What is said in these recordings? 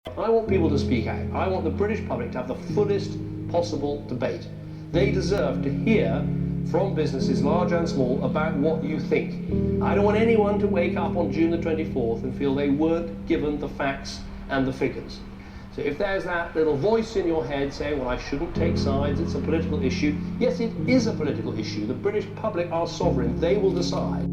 I want people to speak out. I want the British public to have the fullest possible debate. They deserve to hear from businesses, large and small, about what you think. I don't want anyone to wake up on June the 24th and feel they weren't given the facts and the figures. So if there's that little voice in your head saying, well, I shouldn't take sides, it's a political issue. Yes, it is a political issue. The British public are sovereign. They will decide.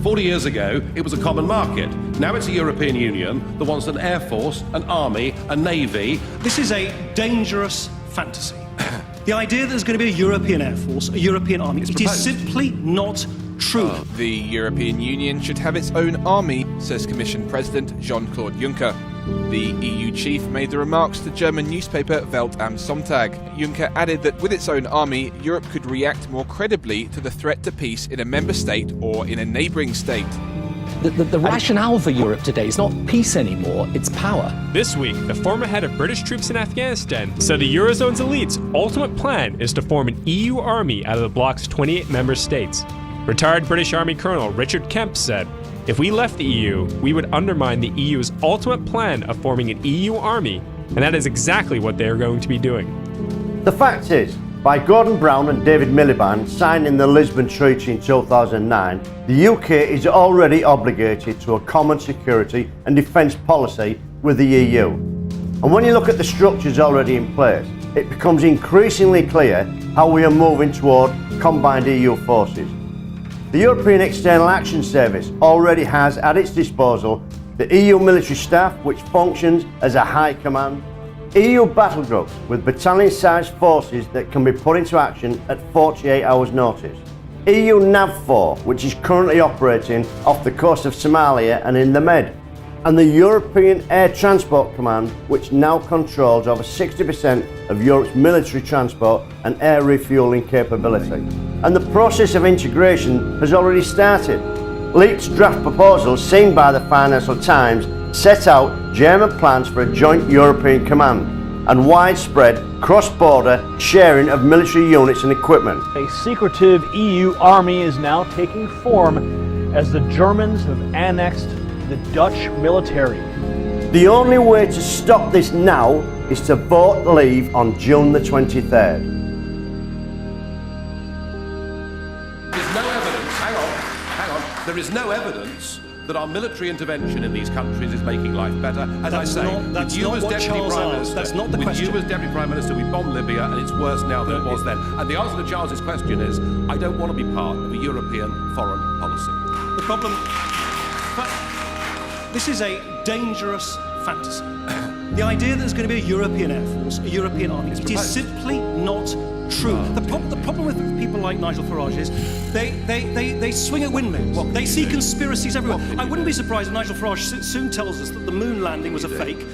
40 years ago, it was a common market. Now it's a European Union that wants an air force, an army, a navy. This is a dangerous fantasy. The idea that there's going to be a European air force, a European army, it is simply not true. The European Union should have its own army, says Commission President Jean-Claude Juncker. The EU chief made the remarks to German newspaper Welt am Sonntag. Juncker added that with its own army, Europe could react more credibly to the threat to peace in a member state or in a neighbouring state. The rationale for Europe today is not peace anymore, it's power. This week, the former head of British troops in Afghanistan said the Eurozone's elite's ultimate plan is to form an EU army out of the bloc's 28 member states. Retired British Army Colonel Richard Kemp said, if we left the EU, we would undermine the EU's ultimate plan of forming an EU army, and that is exactly what they are going to be doing. The fact is, by Gordon Brown and David Miliband signing the Lisbon Treaty in 2009, the UK is already obligated to a common security and defence policy with the EU. And when you look at the structures already in place, it becomes increasingly clear how we are moving toward combined EU forces. The European External Action Service already has at its disposal the EU military staff, which functions as a high command, EU battle groups with battalion-sized forces that can be put into action at 48 hours notice, EU NAVFOR, which is currently operating off the coast of Somalia and in the Med, and the European Air Transport Command, which now controls over 60% of Europe's military transport and air refuelling capability. And the process of integration has already started. Leaked draft proposals seen by the Financial Times set out German plans for a joint European command and widespread cross-border sharing of military units and equipment. A secretive EU army is now taking form as the Germans have annexed the Dutch military. The only way to stop this now is to vote leave on June the 23rd. There's no evidence, hang on, there is no evidence that our military intervention in these countries is making life better. As I say, with you as Deputy Prime Minister, that's not the question. With you as Deputy Prime Minister, we bombed Libya and it's worse now than it was then. And the answer to Charles's question is, I don't want to be part of a European foreign policy. The problem... This is a dangerous fantasy. The idea that there's going to be a European air force, a European army, it is simply not true. The problem with people like Nigel Farage is they swing at windmills. They see conspiracies everywhere. I wouldn't be surprised if Nigel Farage soon tells us that the moon landing was a fake.